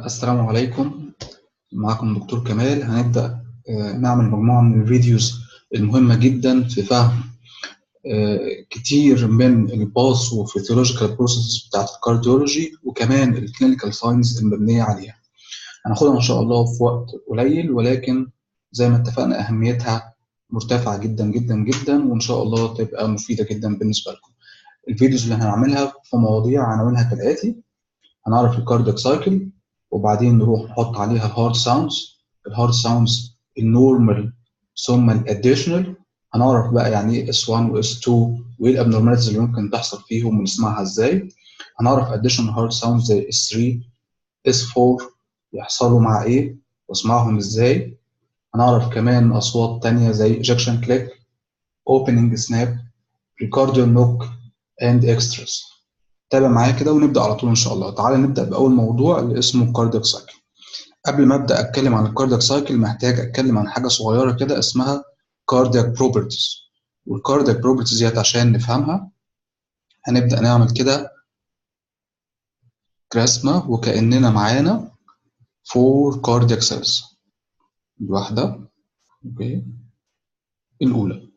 السلام عليكم. معكم دكتور كمال. هنبدأ نعمل مجموعة من الفيديوز المهمة جدا في فهم كتير من الباث وفيسيولوجيكال بروسيس بتاعت الكارديولوجي وكمان الكلينيكال ساينس المبنية عليها. هناخدها إن شاء الله في وقت قليل، ولكن زي ما اتفقنا أهميتها مرتفعة جدا جدا جدا، وإن شاء الله تبقى مفيدة جدا بالنسبة لكم. الفيديوز اللي هنعملها في مواضيع عناوينها كالآتي: هنعرف الكاردياك سايكل، وبعدين نروح نحط عليها الهارت ساوندز النورمال ثم الاديشنال. هنعرف بقى يعني ايه اس 1 واس 2 وايه الابنورماليتيز اللي ممكن تحصل فيهم ونسمعها ازاي. هنعرف اديشنال هارت ساوندز زي اس 3 اس 4 يحصلوا مع ايه واسمعهم ازاي. هنعرف كمان اصوات تانية زي ايجكشن كليك، اوبننج سناب، ريكارديال نوك اند اكستراز. تابع معايا كده ونبدا على طول ان شاء الله. تعالى نبدا باول موضوع اللي اسمه الكاردياك سايكل. قبل ما ابدا اتكلم عن الكاردياك سايكل محتاج اتكلم عن حاجه صغيره كده اسمها كاردياك بروبرتيز. والكاردياك بروبرتيز ديت عشان نفهمها هنبدا نعمل كده رسمه وكاننا معانا 4 كاردياك سيلز. الواحده اوكي. الاولى،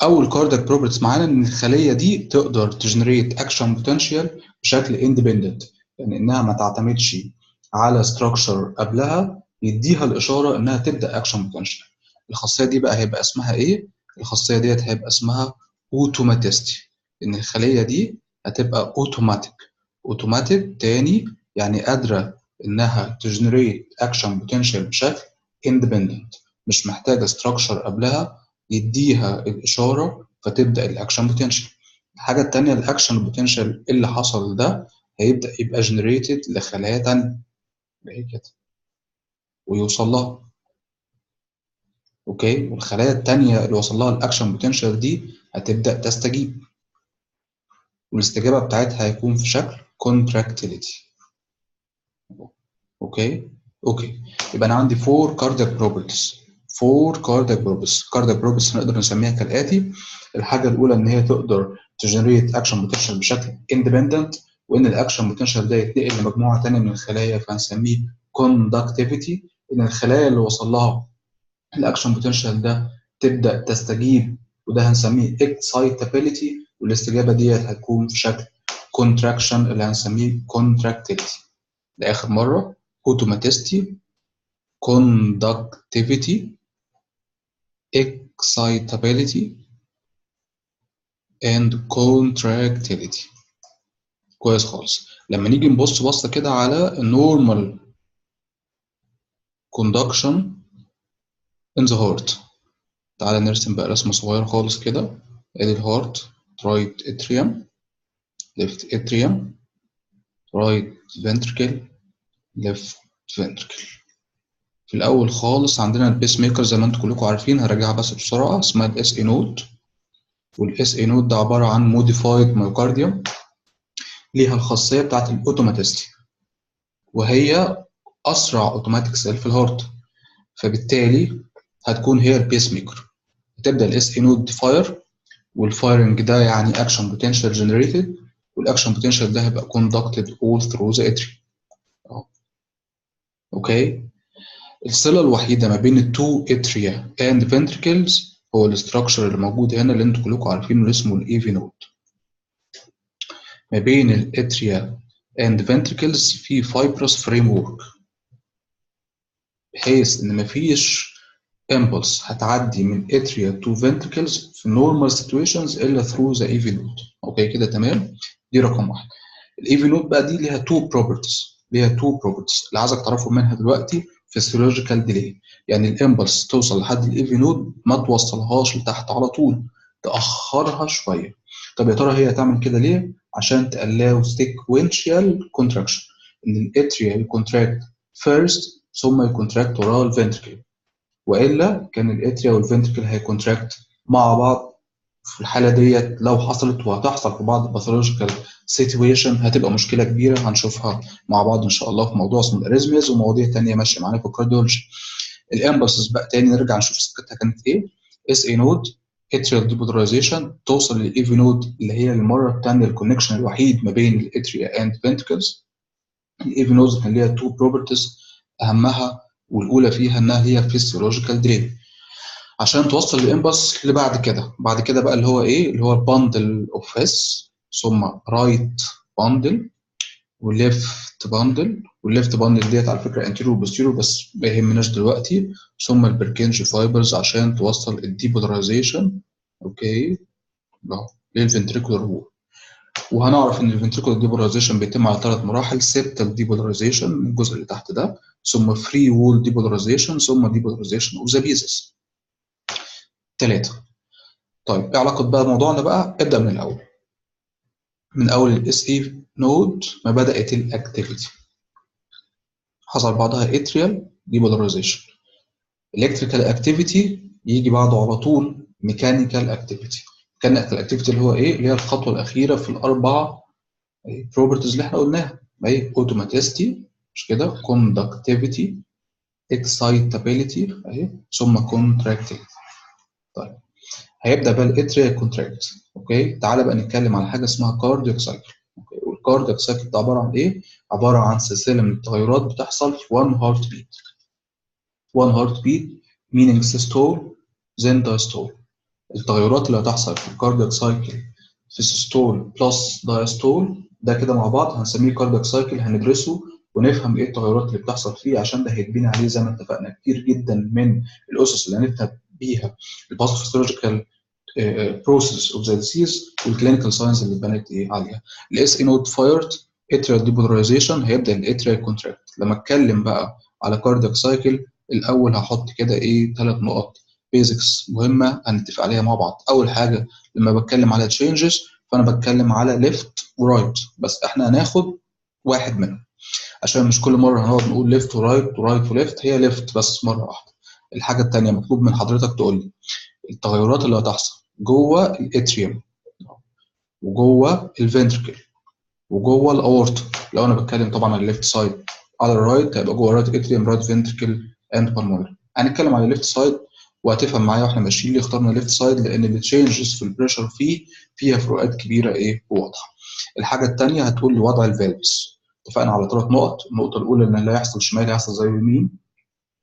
اول كاردياك بروبرتيز معانا ان الخليه دي تقدر تجنريت اكشن بوتنشال بشكل اندبندنت، يعني انها ما تعتمدش على ستراكشر قبلها يديها الاشاره انها تبدا اكشن بوتنشال. الخاصيه دي بقى هيبقى اسمها ايه؟ الخاصيه ديت هيبقى اسمها اوتوماتيستي، ان الخليه دي هتبقى اوتوماتيك تاني، يعني قادره انها تجنريت اكشن بوتنشال بشكل اندبندنت، مش محتاجه ستراكشر قبلها يديها الاشاره فتبدا الاكشن بوتنشال. الحاجه الثانيه، الاكشن بوتنشال اللي حصل ده هيبدا يبقى جنريتد لخلايا ثانيه زي كده ويوصل لها. اوكي، والخلايا الثانيه اللي وصل لها الاكشن بوتنشال دي هتبدا تستجيب، والاستجابه بتاعتها هيكون في شكل كونتراكتيليتي. اوكي يبقى انا عندي 4 كاردياك بروبرتيز. 4 كاردياك بروبرتيز نقدر نسميها كالاتي: الحاجه الاولى ان هي تقدر تجنريت اكشن بوتنشال بشكل اندبندنت، وان الاكشن بوتنشال ده يتنقل لمجموعه ثانيه من الخلايا فهنسميه كوندكتيفيتي، ان الخلايا اللي وصل لها الاكشن بوتنشال ده تبدا تستجيب، وده هنسميه اكسايتابيليتي، والاستجابه دي هتكون في شكل كونتراكشن اللي هنسميه كونتراكتيليتي. لاخر مره: automaticity, conductivity, excitability and contractility. كويس خالص. لما نيجي نبص بصة كده على normal conduction in the heart، تعالى نرسم بقى رسمة صغيرة خالص كده. ادي الهارت، right atrium, left atrium, right ventricle, left ventricle. في الأول خالص عندنا البيس ميكر زي ما انتم كلكم عارفين، هراجعها بس بسرعة، اسمها الاس اي نود. والاس اي نود ده عبارة عن موديفايد مايوكارديوم، ليها الخاصية بتاعت الاوتوماتيستي، وهي أسرع اوتوماتيك سيل في الهارت، فبالتالي هتكون هي البيس ميكر. هتبدأ الاس اي نود فاير، والفايرنج ده يعني اكشن بوتنشال جنريتد، والاكشن بوتنشال ده هيبقى كوندكتد اول ثرو ذا اتري. اوكي، الصلة الوحيدة ما بين التو اتريا اند فنتركلز هو الاستراكشر اللي موجود هنا اللي انتوا كلكم عارفينه اللي اسمه الايفي نود. ما بين الاتريا اند فنتركلز في فايبرس فريم ورك، بحيث ان مفيش امبلس هتعدي من اتريا تو فنتركلز في نورمال سيتويشنز الا ثرو ذا ايفي نود. اوكي كده تمام. دي رقم واحد. الايفي نود بقى دي ليها تو بروبرتيز اللي عايزك تعرفوا منها دلوقتي: فيسيولوجيكال ديلي، يعني الامبلس توصل لحد الايفي نود ما توصلهاش لتحت على طول، تاخرها شويه. طب يا ترى هي هتعمل كده ليه؟ عشان تقلاو سيكوينشال كونتراكشن، ان الاتريا يكونتراكت فيرست ثم يكونتراكت وراه الفنتركل، والا كان الاتريا والفنتركل هيكونتراكت مع بعض. في الحاله ديت لو حصلت وهتحصل في بعض الباثولوجيكال سيتويشن هتبقى مشكله كبيره، هنشوفها مع بعض ان شاء الله في موضوع اسمه الاريزميز ومواضيع ثانيه ماشيه معانا في الكارديولوجي. الامبلسز بقى تاني نرجع نشوف سكتها كانت ايه. اس اي نود اتريال ديبولاريزيشن توصل للايفي نود اللي هي المره الثانيه الكونكشن الوحيد ما بين الاتريا اند فنتركلز. الايفي نودز كان ليها تو بروبرتيز اهمها والاولى فيها انها هي فيسيولوجيكال ديلي. عشان توصل الامبلس اللي بعد كده بقى اللي هو ايه، اللي هو الباندل اوف اس، ثم رايت باندل وليفت باندل، والليفت باندل ديت على فكره انتيريور وبوستيريور بس ما يهمناش دلوقتي، ثم البركنجي فايبرز عشان توصل الديبولاريزيشن اوكي للفنتريكولار وول. وهنعرف ان الفنتريكولار ديبولاريزيشن بيتم على 3 مراحل: سيبتال ديبولاريزيشن الجزء اللي تحت ده، ثم فري وول ديبولاريزيشن، ثم ديبولاريزيشن اوف ذا بيزس. 3. طيب ايه علاقه بقى موضوعنا بقى؟ ابدا من اول الاس اي نود ما بدات الاكتيفيتي حصل بعدها اتريال ديبولاريزيشن، الكتريكال اكتيفيتي يجي بعده على طول ميكانيكال اكتيفيتي. ميكانيكال اكتيفيتي اللي هو ايه؟ اللي هي الخطوه الاخيره في الاربع بروبرتيز اللي احنا قلناها، اهي اوتوماتيستي مش كده، كوندكتيفيتي، اكسايتابيليتي اهي، ثم كونتراكتيفيتي. طيب هيبدا بقى الاتريال كونتراكت. اوكي تعالى بقى نتكلم على حاجه اسمها كاردياك سايكل. اوكي والكاردياك سايكل ده عباره عن ايه؟ عباره عن سلسله من التغيرات بتحصل في 1 هارت بيت. 1 هارت بيت meaning systole then diastole. التغيرات اللي هتحصل في الكاردياك سايكل في سيستول بلس دايستول ده كده مع بعض هنسميه كاردياك سايكل، هندرسه ونفهم ايه التغيرات اللي بتحصل فيه، عشان ده هيتبني عليه زي ما اتفقنا كتير جدا من الاسس اللي هنبدا بيها الباثوفيسيولوجيكال بروسيس اوف ذا ديسيز والكلينيكال ساينس اللي اتبنت ايه عليها. الاس اي نود فايرد اتريال ديبولاريزيشن، هيبدا الاتريال كونتراكت. لما اتكلم بقى على كاردياك سايكل الاول هحط كده ايه 3 نقط بيزكس مهمه هنتفق عليها مع بعض. اول حاجه لما بتكلم على تشينجز فانا بتكلم على ليفت ورايت بس، احنا هناخد واحد منهم عشان مش كل مره هنقعد نقول ليفت ورايت ورايت وليفت، هي ليفت بس مره واحده. الحاجه الثانيه مطلوب من حضرتك تقول لي التغيرات اللي هتحصل جوه الاتريوم وجوه الفنتركل وجوه الاورتا. لو انا بتكلم طبعا على الليفت سايد على الرايت هيبقى جوه رايت اتريوم، رايت فنتركل اند بالمونري. هنتكلم على الليفت سايد وهتفهم معايا واحنا ماشيين ليه اخترنا الليفت سايد، لان التشينجز في البريشر فيها فروقات كبيره ايه وواضحه. الحاجه الثانيه هتقول لي وضع الفالفز. اتفقنا على 3 نقط، النقطه الاولى ان اللي هيحصل شمال هيحصل زي يمين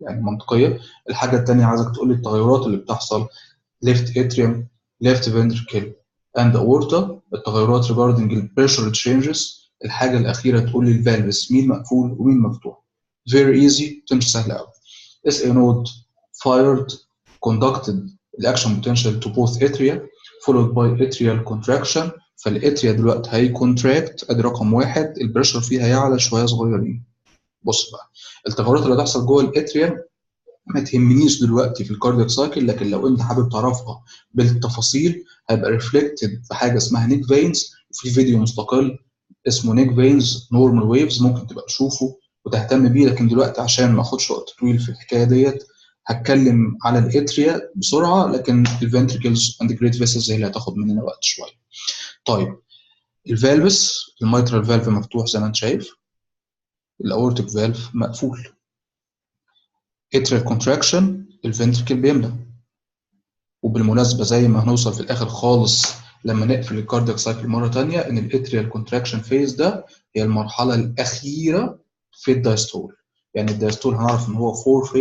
يعني منطقيه. الحاجه الثانيه عايزك تقول لي التغيرات اللي بتحصل left atrium, left ventricle and aorta، التغيرات regarding the pressure changes. الحاجة الأخيرة تقول لي الفالفز مين مقفول ومين مفتوح. very easy تمشي سهلة أوي. SA node fired conducted the action potential to both atria followed by atrial contraction. فالاتريا دلوقتي هيكونتراكت ادي رقم واحد، البريشر فيها يعلى شوية صغيرين. بص بقى التغيرات اللي هتحصل جوه الاتريا ما تهمنيش دلوقتي في الكاردياك سايكل، لكن لو انت حابب تعرفها بالتفاصيل هيبقى ريفلكتد في حاجه اسمها نيك فينز، وفي فيديو مستقل اسمه نيك فينز نورمال ويفز ممكن تبقى تشوفه وتهتم بيه. لكن دلوقتي عشان ما اخدش وقت طويل في الحكايه ديت هتكلم على الاتريا بسرعه، لكن الفنتريكلز اند جريت فيسلز هي اللي هتاخد مننا وقت شويه. طيب الفالفس، الميترال فالف مفتوح زي ما انت شايف، الاورتيك فالف مقفول. اتريال كونتراكشن الفنتركل بيملى. وبالمناسبه زي ما هنوصل في الاخر خالص لما نقفل الكاردياك سايكل مره ثانيه ان الاتريال كونتراكشن فيز ده هي المرحله الاخيره في الدايستول. يعني الدايستول هنعرف ان هو 4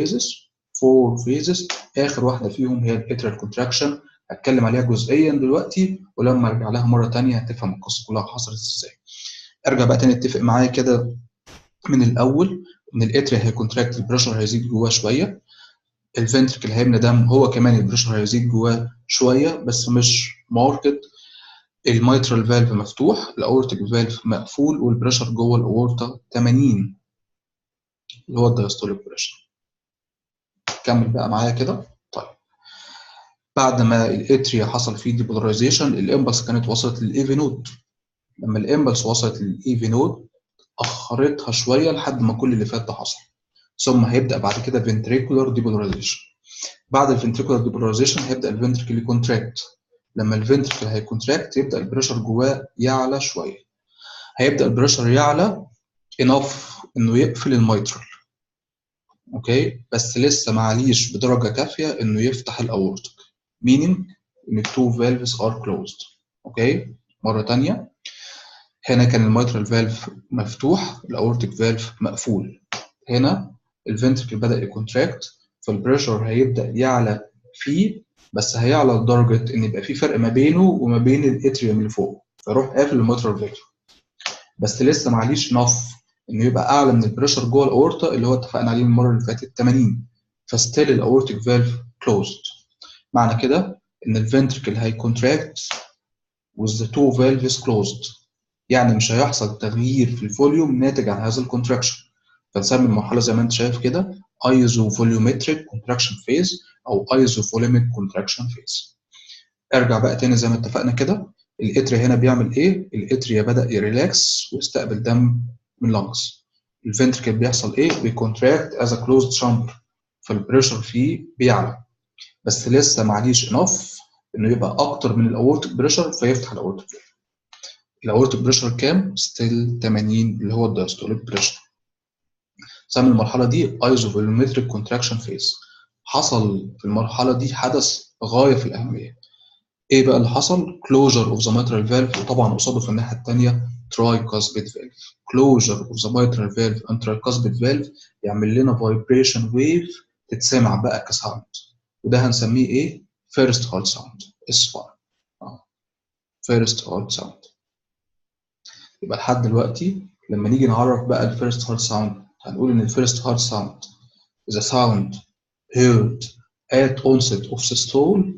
فيزز، اخر واحده فيهم هي الاتريال كونتراكشن. هتكلم عليها جزئيا دلوقتي ولما ارجع لها مره ثانيه هتفهم القصه كلها حصلت ازاي. ارجع بقى تاني اتفق معايا كده من الاول ان الاتريال هيكونتراكت، البريشر هيزيد جواه شويه، الفنتركل هيملى دم هو كمان البريشر هيزيد جواه شويه بس مش ماركت. الميترال فالف مفتوح، الاورتيك فالف مقفول، والبريشر جوه الاورتا 80 اللي هو الدايستوليك بريشر. كمل بقى معايا كده. طيب بعد ما الاتريا حصل فيه ديبولاريزيشن الامبلس كانت وصلت للايفي نود. لما الامبلس وصلت للايفي نود اخرتها شويه لحد ما كل اللي فات ده حصل، ثم هيبدا بعد كده فنتريكولار ديبولاريزيشن. بعد الفنتريكولار ديبولاريزيشن هيبدا الفنتركل يكونتراكت. لما الفنتركل هيكونتراكت يبدا البريشر جواه يعلى شويه، هيبدا البريشر يعلى انف انه يقفل الميترال. اوكي بس لسه معليش بدرجه كافيه انه يفتح الاورتيك meaning ان التو فالفز ار كلوزد. اوكي مره ثانيه هنا كان الميترال فالف مفتوح، الاورتيك فالف مقفول. هنا الفنتركل بدأ يكونتراكت، فالبريشر هيبدأ يعلى فيه، بس هيعلى لدرجة إن يبقى في فرق ما بينه وما بين الاتريوم اللي فوق، فيروح قافل الميترال فالف. بس لسه معليش نف إنه يبقى أعلى من البريشر جوه الأورطة اللي هو اتفقنا عليه المرة اللي فاتت 80، فستيل الأورتيك فالف كلوزد. معنى كده إن الفنتركل هيكونتراكت with the two valves closed، يعني مش هيحصل تغيير في الفوليوم ناتج عن هذا الكونتراكشن. فنسمي المرحله زي ما انت شايف كده ايزوفوليومتريك كونتراكشن فيز او ايزوفوليميك كونتراكشن فيز. ارجع بقى تاني زي ما اتفقنا كده، الاتريا هنا بيعمل ايه؟ الاتريا بدا يريلاكس ويستقبل دم من لانجز. الفنتركل بيحصل ايه؟ بيكونتراكت از ا كلوزد شامبر، فالبريشر فيه بيعلى، بس لسه معليش انف انه يبقى اكتر من الاورتيك بريشر فيفتح الاورتيك. الاورتيك بريشر كام؟ ستيل 80 اللي هو الدايستوليك بريشر. سمي المرحله دي ايزوفوليومتريك كونتراكشن فيز. حصل في المرحله دي حدث غايه في الاهميه. ايه بقى اللي حصل؟ كلوجر اوف ذا mitral فالف، وطبعا قصاده في الناحيه الثانيه tricuspid فالف. كلوجر اوف ذا mitral فالف and tricuspid فالف يعمل لنا فايبريشن ويف تتسمع بقى كساوند، وده هنسميه ايه؟ فيرست هارت ساوند، اس ار، فيرست هارت ساوند. يبقى لحد دلوقتي لما نيجي نعرف بقى الفيرست هارت ساوند، هنقول ان الفيرست هارت ساوند is a sound heard at onset of systole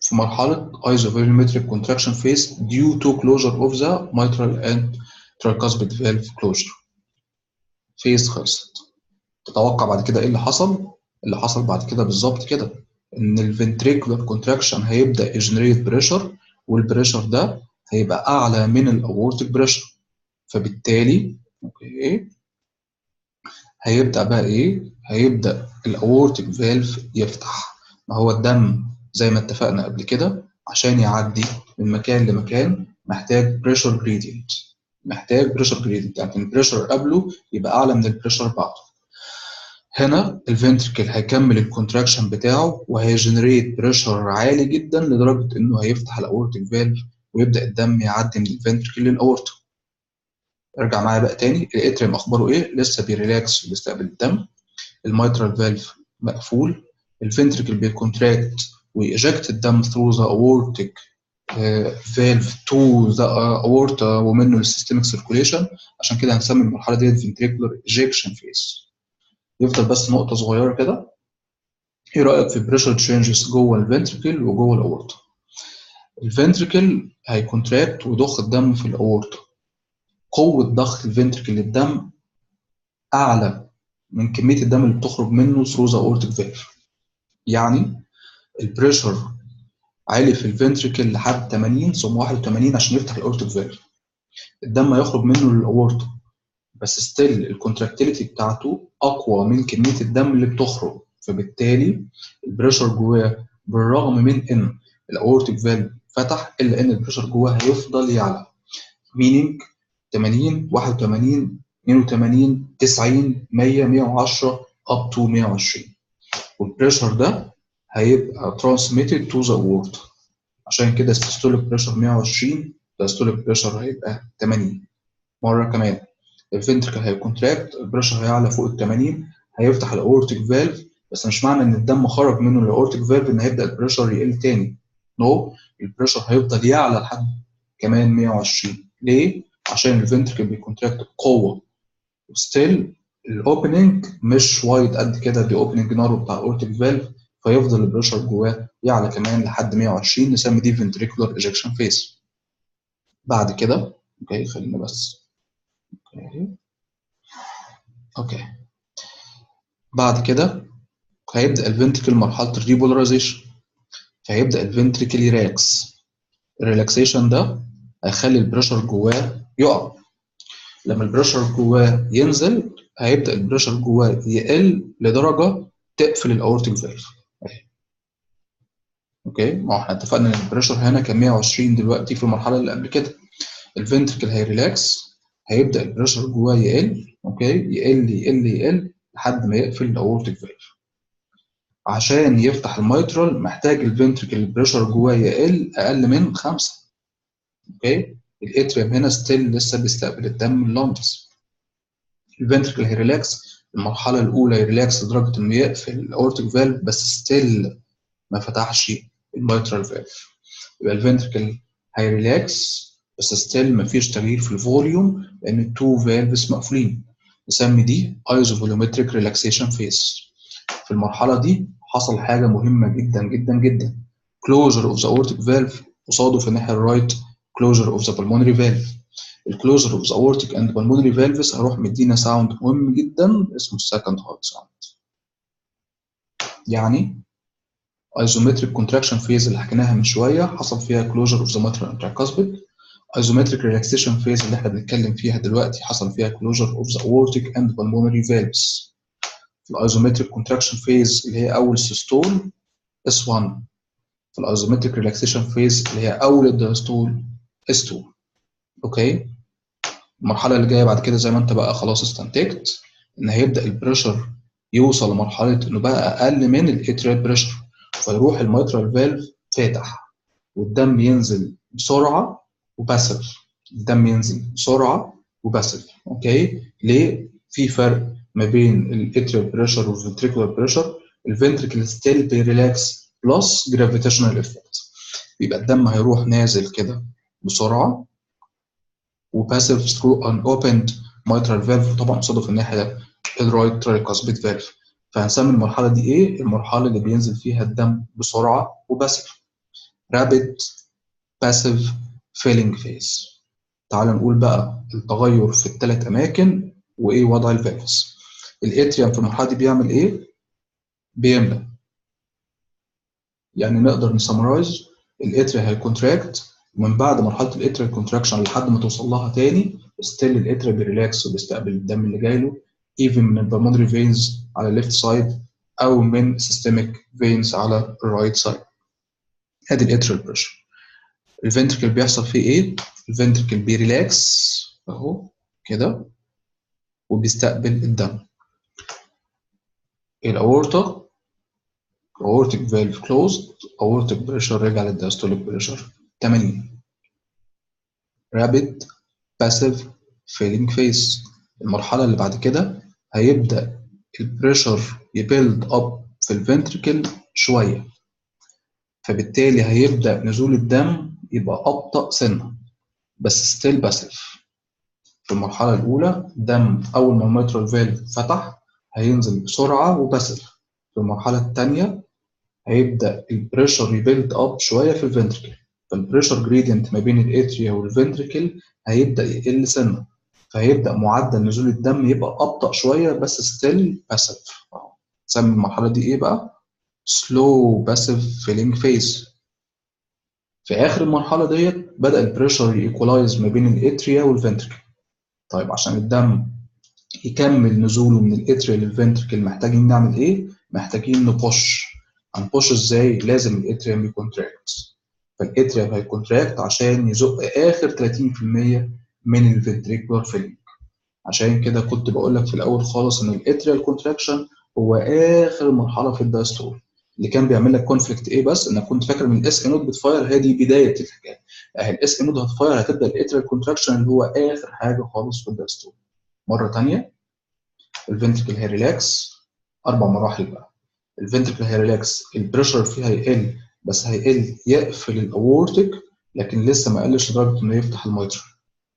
في مرحلة isovolumetric contraction phase due to closure of the mitral and tricuspid valve closure. phase خلصت. تتوقع بعد كده ايه اللي حصل؟ اللي حصل بعد كده بالظبط كده، ان الفنتريكولار كونتراكشن هيبدأ يجنريت بريشر، والبريشر ده هيبقى اعلى من الاورتيك بريشر، فبالتالي اوكي هيبدأ بقى ايه؟ هيبدأ الاورتيك فالف يفتح. ما هو الدم زي ما اتفقنا قبل كده عشان يعدي من مكان لمكان محتاج بريشر جريدينت، محتاج بريشر جريدينت، يعني البريشر قبله يبقى اعلى من البريشر بعده. هنا الفنتركل هيكمل الكونتراكشن بتاعه وهيجنريت بريشر عالي جدا لدرجة انه هيفتح الاورتيك فالف ويبدأ الدم يعدي من الفنتركل للاورتا. ارجع معايا بقى تاني، الاتريم اخباره ايه؟ لسه بيريلاكس وبيستقبل الدم، الميترال فالف مقفول، الفنتركل بيكونتراكت ويجكت الدم through the aortic valve to the aorta ومنه للسيستميك سيركوليشن. عشان كده هنسمي المرحله دي ventricular ejection phase. يفضل بس نقطه صغيره كده، ايه رايك في بريشر تشينجز جوه الفنتركل وجوه الاورتا؟ الفنتركل هيكونتراكت ويضخ الدم في الاورتا، قوه ضغط الفنتركل للدم اعلى من كميه الدم اللي بتخرج منه through the aortic valve. يعني البريشر عالي في الفنتركل لحد 80 ثم 81 عشان يفتح الاورتيك فالف، الدم هيخرج منه للاورطه، بس ستيل الكونتراكتيليتي بتاعته اقوى من كميه الدم اللي بتخرج، فبالتالي البريشر جواه بالرغم من ان الاورتيك فالف فتح الا ان البريشر جواه هيفضل يعلى، meaning 80 81 82 90 100 110 up to 120، والبريشر ده هيبقى transmitted to the aorta. عشان كده السيستوليك بريشر 120، الدايستوليك بريشر هيبقى 80. مرة كمان الفنتركل هيكونتراكت، البريشر هيعلى فوق ال 80، هيفتح الاورتيك فالف، بس مش معنى ان الدم خرج منه الاورتيك فالف ان هيبدا البريشر يقل تاني. نو، البريشر هيفضل يعلى لحد كمان 120. ليه؟ عشان الفنتركل بيكونتراكت بقوه، وستيل الاوبننج مش وايد قد كده، دي اوبننج نارو بتاع الاورتيك فالف، فيفضل البريشر جواه يعلى كمان لحد 120، نسمي دي ventricular ejection phase. بعد كده اوكي خلينا بس اوكي بعد كده هيبدا الفنتركل مرحله الريبولاريزيشن، فهيبدا الفنتركل يراكس. الريلاكسيشن ده هيخلي البريشر جواه يقع، لما البريشر جواه ينزل هيبدا البريشر جواه يقل لدرجه تقفل الاورتيك فالف. اوكي، ما احنا اتفقنا ان البريشر هنا كان 120 دلوقتي في المرحله اللي قبل كده. الفنتركل هيريلاكس، هيبدا البريشر جواه يقل، اوكي، يقل يقل يقل لحد ما يقفل الاورتيك فالف. عشان يفتح الميترال محتاج الفنتركل البريشر جواه يقل اقل من 5، اوكي، الاتريوم هنا ستيل لسه بيستقبل الدم من اللانجز. الفنتركل هيريلاكس، المرحله الاولى يريلاكس لدرجه انه يقفل الاورتيك فالف بس ستيل ما فتحش الميترال فالف. يبقى الفنتركل هيريلاكس بس ستيل ما فيش تغيير في الفوليوم لان التو فالفز مقفولين. نسمي دي ايزوفوليومتريك ريلاكسيشن فيز. في المرحله دي حصل حاجه مهمه جدا جدا جدا. closure of the aortic valve قصاده في الناحيه الرايت closure of the pulmonary valve. الكلوزر اوف ذا aortic and pulmonary valves هروح مدينا ساوند مهم جدا اسمه السكند هارت ساوند. يعني ايزومتريك كونتراكشن فيز اللي حكيناها من شويه حصل فيها كلوجر اوف ذا mitral tricuspid. ايزومتريك ريلاكسيشن فيز اللي احنا بنتكلم فيها دلوقتي حصل فيها كلوجر اوف ذا aortic and pulmonary valves. في الايزومتريك كونتراكشن فيز اللي هي اول سيستول S1. في الايزومتريك ريلاكسيشن فيز اللي هي اول الدايستول S2. اوكي. المرحله اللي جايه بعد كده زي ما انت بقى خلاص استنتجت ان هيبدا البريشر يوصل لمرحله انه بقى اقل من الاتريال بريشر، فيروح الميترال فالف فاتح والدم ينزل بسرعه وباسف. الدم ينزل بسرعه وباسف. اوكي. ليه؟ في فرق ما بين الاتريال بريشر والفنتريكولار بريشر. الفنتريكل ستيل بيريلاكس بلس جرافيتيشنال افكت. يبقى الدم هيروح نازل كده بسرعه وباسف through an opened mitral valve، طبعا قصاده في الناحيه الرايت tricuspid valve. فهنسمي المرحله دي ايه؟ المرحله اللي بينزل فيها الدم بسرعه وباسف. rapid passive filling phase. تعال نقول بقى التغير في الثلاث اماكن وايه وضع الفالفز. الاتريوم في المرحله دي بيعمل ايه؟ بيملى. يعني نقدر نسمرايز الاتريا هيكونتراكت، ومن بعد مرحله الاتريا كونتراكشن لحد ما توصل لها تاني ستيل الاتريا بيريلاكس وبيستقبل الدم اللي جاي له even من البلمونري فينز على الليفت سايد او من سيستميك فينز على الرايت سايد. ادي الاتريال بريشر. الفنتركل بيحصل فيه ايه؟ الفنتركل بيريلاكس اهو كده وبيستقبل الدم. الاورطه aortic valve closed، aortic pressure رجع للdiastolic pressure 80. rapid passive filling phase. المرحلة اللي بعد كده هيبدأ البريشر يبيلد اب في الفنتركل شوية، فبالتالي هيبدأ نزول الدم يبقى أبطأ سنة بس ستيل باسيف. في المرحلة الأولى الدم أول ما الميترال فالف فتح هينزل بسرعة وباسيف. في المرحلة الثانية هيبدأ البريشر يبيلد اب شوية في الفنتركل، فالبريشر جريدينت ما بين الاتريا والفنتركل هيبدأ يقل سنة، فهيبدأ معدل نزول الدم يبقى أبطأ شوية بس ستيل باسيف. نسمي المرحلة دي إيه بقى؟ slow passive filling phase. في آخر المرحلة ديت بدأ البريشر ييكولايز ما بين الاتريا والفنتركل. طيب عشان الدم يكمل نزوله من الاتريا للفنتركل محتاجين نعمل إيه؟ محتاجين نبوش. هنبوش إزاي؟ لازم الاتريا يكونتراكت. فالاتريا هيكونتراكت عشان يزق آخر 30% من الفنتريكولار فيلينج. عشان كده كنت بقول لك في الاول خالص ان الاتريال كونتراكشن هو اخر مرحله في الدايستول. اللي كان بيعمل لك كونفليكت ايه بس انك كنت فاكر ان الاس اي نود بتفاير هي دي بدايه الحكايه. الاس اي نود هتفاير هتبدا الاتريال كونتراكشن اللي هو اخر حاجه خالص في الدايستول. مره ثانيه الفنتركل هيريلاكس 4 مراحل بقى. الفنتركل هيريلاكس البريشر فيها هيقل بس هيقل يقفل الاورتيك لكن لسه ما قلش لدرجه انه يفتح الميترال،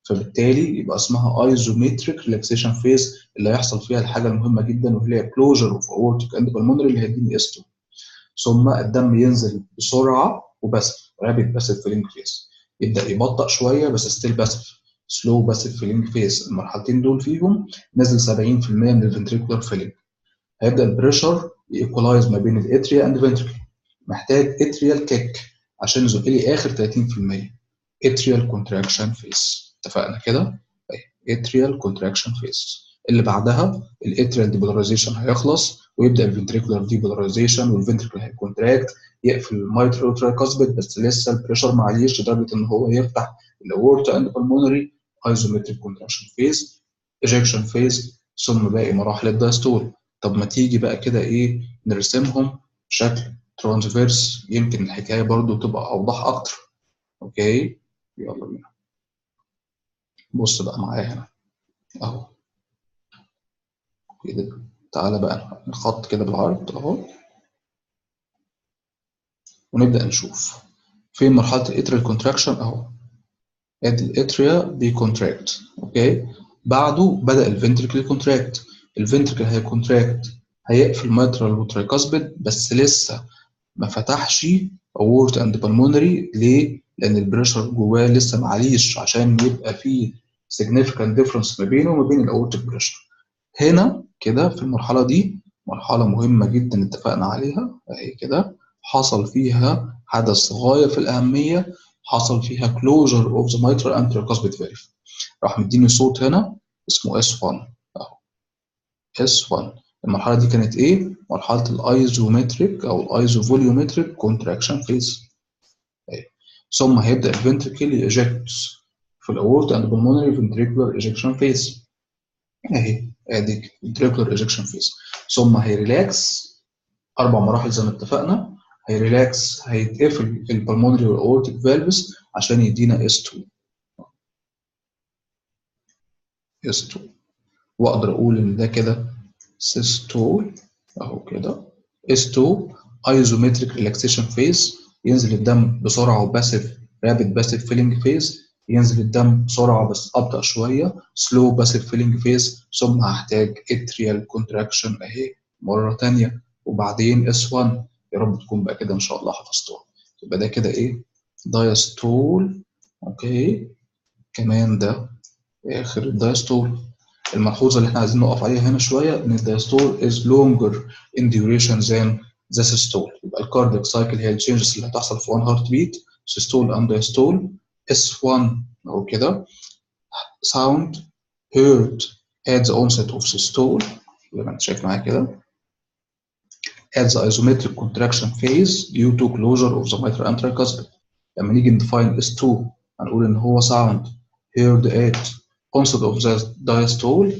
فبالتالي يبقى اسمها ايزومتريك ريلاكسيشن فيز اللي هيحصل فيها الحاجه المهمه جدا وهي كلوجر اوف اورتيك اند بالمونري اللي هيديني اس 2. ثم الدم ينزل بسرعه وباسف رابيد باسف فيلينج فيز، يبدا يبطأ شويه بس ستيل باسف سلو باسف فيلينج فيز. المرحلتين دول فيهم نزل 70% من الفنتريكولار فيلينج. هيبدا البريشر ييكولايز ما بين الاتريا اند فنتريكل. محتاج اتريال كيك عشان يزق لي اخر 30%. اتريال كونتراكشن فيز. اتفقنا كده؟ اتريال كونتراكشن فيز. اللي بعدها الاتريال ديبولاريزيشن هيخلص ويبدا الفنتريكولار ديبولاريزيشن والفنتريكل هيكونتراكت يقفل الميترال ترايكاسبيد بس لسه البريشر معليش لدرجه ان هو يفتح الاورتا اند بالمونري. ايزومتريك كونتراكشن فيز، ايجكشن فيز، ثم باقي مراحل الدايستول. طب ما تيجي بقى كده ايه نرسمهم بشكل ترانسفيرس يمكن الحكايه برضو تبقى اوضح اكتر. اوكي يلا بينا. بص بقى معايا هنا اهو كده. تعالى بقى نخط كده بالعرض اهو، ونبدأ نشوف فين مرحلة الاتريال كونتراكشن اهو. ادي الاتريا بيكونتراكت، اوكي. بعده بدأ الفنتركل كونتراكت. الفنتركل هيكونتراكت، هيقفل ماترال وترايكاسبيد، بس لسه ما فتحش اورت اند بالمونري. ليه؟ لان البريشر جواه لسه معليش عشان يبقى فيه significant difference ما بينه وما بين الاورتيك بريشر. هنا كده في المرحله دي، مرحله مهمه جدا اتفقنا عليها اهي كده، حصل فيها حدث غايه في الاهميه، حصل فيها closure of the mitral and tricuspid valve. راح مديني صوت هنا اسمه S1 اهو. S1 المرحلة دي كانت إيه؟ مرحلة الأيزومتريك أو الأيزوفوليومتريك كونتراكشن فيز. ثم هيبدأ الفنتركل يجكت في الأورت أند pulmonary ventricular ejection phase أهي. أدي ventricular ejection phase. ثم هيريلاكس 4 مراحل زي ما اتفقنا. هيريلاكس، هيتقفل البلمونري والأورتيك فالفز عشان يدينا S2. S2 وأقدر أقول إن ده كده سيستول اهو كده. S2 ايزومتريك ريلاكسيشن فيز، ينزل الدم بسرعه وباسيف رابيد باسيف فيلينج فيز. ينزل الدم بسرعه بس ابطا شويه سلو باسيف فيلينج فيز. ثم هحتاج اتريال كونتراكشن اهي مره ثانيه. وبعدين S1. يا رب تكون بقى كده ان شاء الله حفظتوها. يبقى ده كده ايه؟ دايستول. اوكي. كمان ده اخر الدايستول. الملحوظه اللي احنا عايزين نقف عليها هنا شويه ان الدايستول is longer in duration than the systole. يبقى الكاردياك سايكل هي التشينجز اللي هتحصل في 1 هارت بيت. systole and diastole. S1 اهو كده. sound heard at the onset of systole زي ما انت شايف معايا كده. at the isometric contraction phase due to closure of the mitral and tricuspid. لما نيجي ندefine S2 هنقول ان هو sound heard at onset of the diastole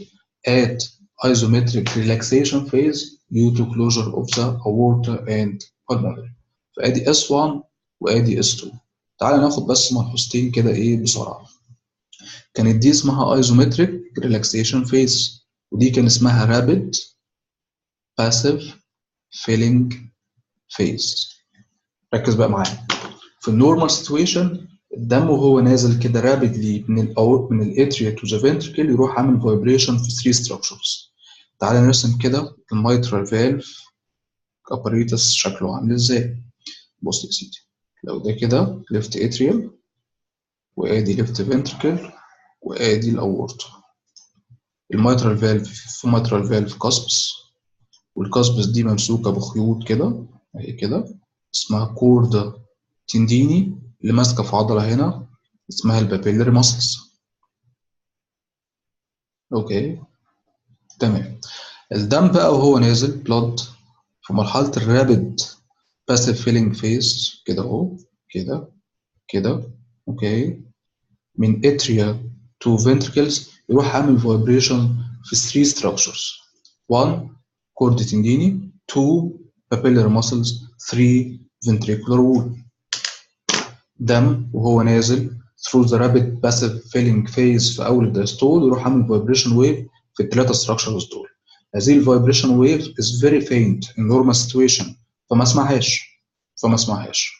at isometric relaxation phase due to closure of the aorta and pulmonary. فادي S1 وادي S2. تعال ناخد بس ملحوظتين كده ايه بسرعه. كانت دي اسمها isometric relaxation phase، ودي كان اسمها rapid passive filling phase. ركز بقى معايا. في النورمال سيتويشن الدم وهو نازل كده رابيدلي من الاتريا تو ذا فنتركل يروح عامل فايبريشن في 3 ستراكشرز. تعالى نرسم كده الميترال فالف اباريتس شكله عامل ازاي. بص يا سيدي، لو ده كده ليفت اتريال، وادي ليفت فنتركل، وادي الاورطه. الميترال فالف في ميترال فالف كاسبس، والكاسبس دي ممسوكه بخيوط كده اهي كده، اسمها كوردا تنديني اللي ماسكه في عضله هنا اسمها البابيلري ماسلز. اوكي تمام. الدم بقى وهو نازل بلاد في مرحله الرابid passive filling phase كده اهو كده كده. اوكي. من atria to ventricles يروح عامل vibration في 3 structures. 1 chordae tendineae، 2 papillary muscles، 3 ventricular wall. دم وهو نازل through the rapid passive filling phase في أول الدايستول يروح عامل vibration wave في ال3 structures دول. هذه الفايبريشن wave is very faint in normal situation، فما اسمعهاش.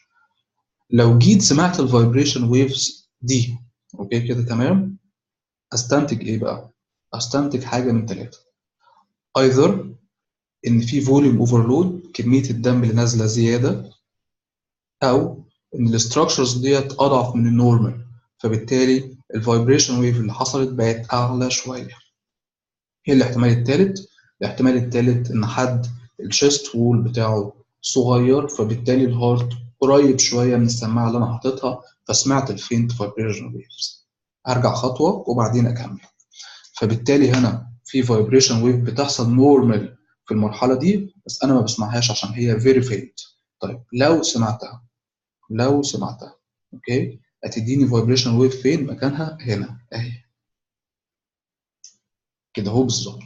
لو جيت سمعت الفايبريشن ويفز دي اوكي كده تمام، استنتج ايه بقى؟ استنتج حاجه من 3. either ان في فوليوم اوفرلود، كميه الدم اللي نازله زياده، او ان الاستراكشرز ديت اضعف من النورمال، فبالتالي الفايبريشن ويف اللي حصلت بقت اعلى شويه. ايه الاحتمال الثالث؟ الاحتمال الثالث ان حد الشيست وول بتاعه صغير، فبالتالي الهارت قريب شويه من السماعه اللي انا حاططها، فسمعت الفينت فايبريشن ويفز. هرجع خطوه وبعدين اكمل. فبالتالي هنا في فايبريشن ويف بتحصل نورمال في المرحله دي، بس انا ما بسمعهاش عشان هي فيري فينت. طيب لو سمعتها اوكي هتديني فايبريشن ويف فين مكانها؟ هنا اهي كده اهو بالظبط.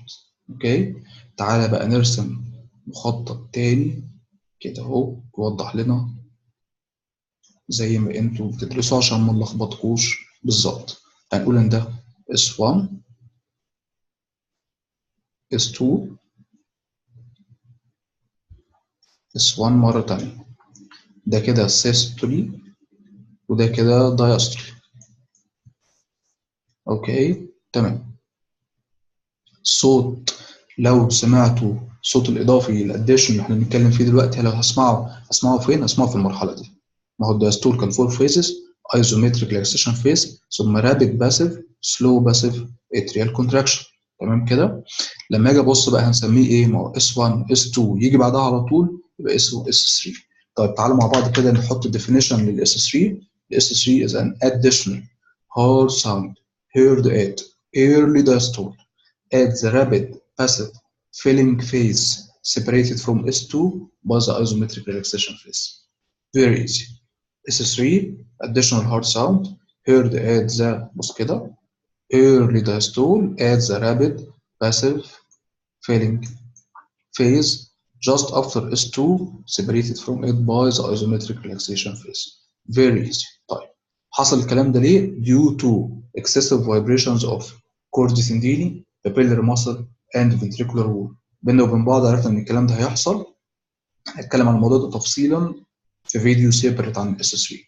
اوكي. تعالى بقى نرسم مخطط تاني كده اهو يوضح لنا زي ما انتوا بتدرسوا عشان ما نلخبطكوش بالظبط. هنقول ان ده S1 S2 S1 مرة تانية. ده كده systole وده كده diastole. اوكي تمام. الصوت لو سمعتوا الصوت الاضافي الاديشن اللي احنا بنتكلم فيه دلوقتي، لو هسمعه فين؟ هسمعه في المرحله دي. ما هو الدايستول كان 4 فيزز: ايزومتريك ريلاكسيشن فيز، ثم رابيد باسيف، سلو باسيف، اتريال كونتراكشن. تمام كده. لما اجي ابص بقى هنسميه ايه؟ ما هو S1 S2 يجي بعدها على طول يبقى اسمه S3. طيب تعالوا مع بعض كده نحط الديفينيشن لل S3. ال S3 is an additional hard sound heard at early diastole at the rapid passive filling phase separated from S2 by the isometric relaxation phase. Very easy. S3 additional hard sound heard at the بص كده early diastole at the rapid passive filling phase just after S2 separated from it by the isometric relaxation phase. Very easy. طيب حصل الكلام ده ليه؟ due to excessive vibrations of chord tendini, papillary muscle and ventricular wall. بيننا وبين بعض عرفنا ان الكلام ده هيحصل. هنتكلم عن الموضوع ده تفصيلا في فيديو سيبريت عن الاس 3.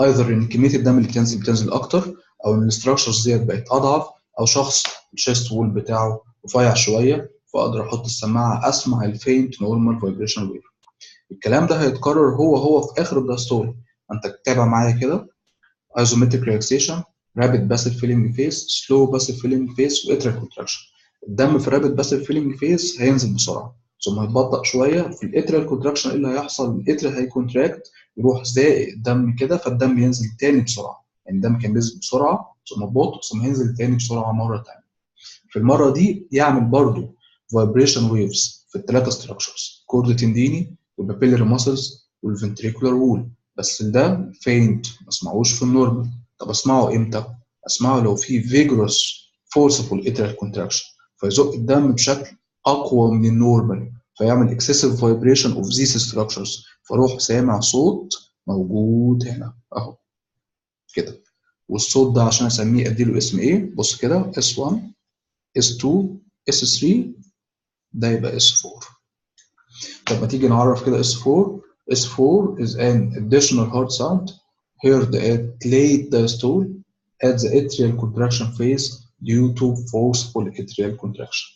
ايذر ان كميه الدم اللي بتنزل اكتر، او ان الاستراكشرز ديت بقت اضعف، او شخص الشيست وول بتاعه رفيع شويه فاقدر احط السماعه اسمع الفينت نورمال فايبريشن ويف. الكلام ده هيتكرر هو في اخر الدايستول. انت تتابع معايا كده: isometric relaxation, rapid passive filling phase, slow passive filling phase واتريال كونتراكشن. الدم في الرابيد passive filling phase هينزل بسرعه ثم هيتبطأ شويه. في الاتريال كونتراكشن ايه اللي هيحصل؟ الاتريال هيكونتراكت يروح زائق الدم كده فالدم ينزل تاني بسرعه. يعني الدم كان بينزل بسرعه ثم ببطء ثم هينزل تاني بسرعه مره تانيه. في المره دي يعمل برضه فايبريشن ويفز في الثلاثه ستراكشرز: كورد تنديني والبابيلري ماسلز والفنتريكولار وول. بس ده فينت ما اسمعوش في النورمال. طب اسمعه امتى؟ اسمعه لو في فيجورس فورسفول اتريال كونتراكشن فيزق الدم بشكل اقوى من النورمال فيعمل اكسسيف فايبريشن اوف ذيس ستراكشرز فاروح سامع صوت موجود هنا اهو كده. والصوت ده عشان اسميه اديله اسم ايه؟ بص كده: S1 S2 S3 ده يبقى S4. طب ما تيجي نعرف كده S4. S4 is an additional hard sound heard at late diastole at the atrial contraction phase due to forceful atrial contraction.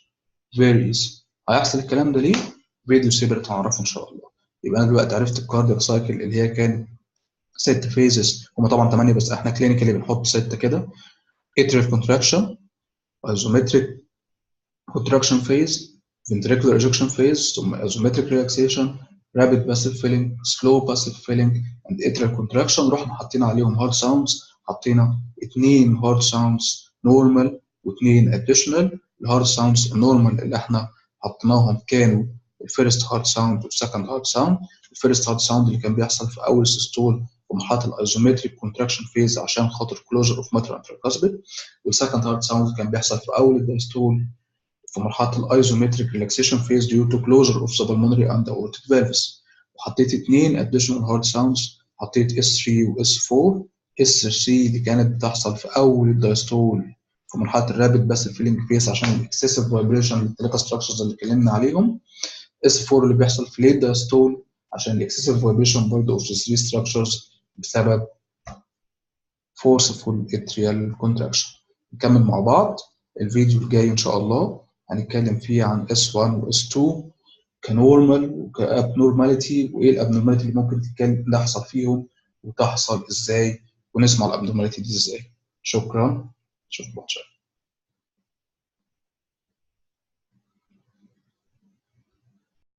Very easy. هيحصل الكلام ده ليه؟ فيديو سيبريت هنعرفه ان شاء الله. يبقى انا دلوقتي عرفت الكاردياك سايكل اللي هي كان 6 فيزز، هم طبعا 8 بس احنا كلينيكالي بنحط 6 كده: atrial contraction, isometric contraction phase, ventricular ejection phase, ثم isometric relaxation, rapid passive filling, slow passive filling and atrial contraction. رحنا حطينا عليهم hard sounds. حطينا 2 hard sounds normal و2 additional. الهارد ساوندز النورمال اللي احنا حطيناهم كانوا الفيرست هارد ساوند والسكند هارد ساوند. الفيرست هارد ساوند اللي كان بيحصل في اول سيستول في مرحله الايزومتريك كونتراكشن فيز عشان خاطر كلوجر اوف ماترال انتركاسبيد. والسكند هارد ساوند كان بيحصل في اول الدايستول في مرحله الايزومتريك ريلاكسيشن فيز due to closure of the pulmonary and aortic valves. وحطيت 2 additional hard sounds. حطيت S3 و S4. S3 دي كانت بتحصل في اول الدايستول في مرحله الرابيد باسيف فيلينج فيز عشان الاكسسيف فايبريشن للثلاثه ستراكشرز اللي اتكلمنا عليهم. S4 اللي بيحصل في ليت دايستول عشان الاكسسيف فايبريشن برضه اوف ذا 3 ستراكشرز بسبب forceful atrial contraction. نكمل مع بعض الفيديو الجاي ان شاء الله. هنتكلم فيه عن S1 و S2 كنورمال وكابنورماليتي، وايه الابنورماليتي اللي ممكن تحصل فيهم وتحصل ازاي، ونسمع الابنورماليتي دي ازاي. شكرا. اشوفكم بعد شويه.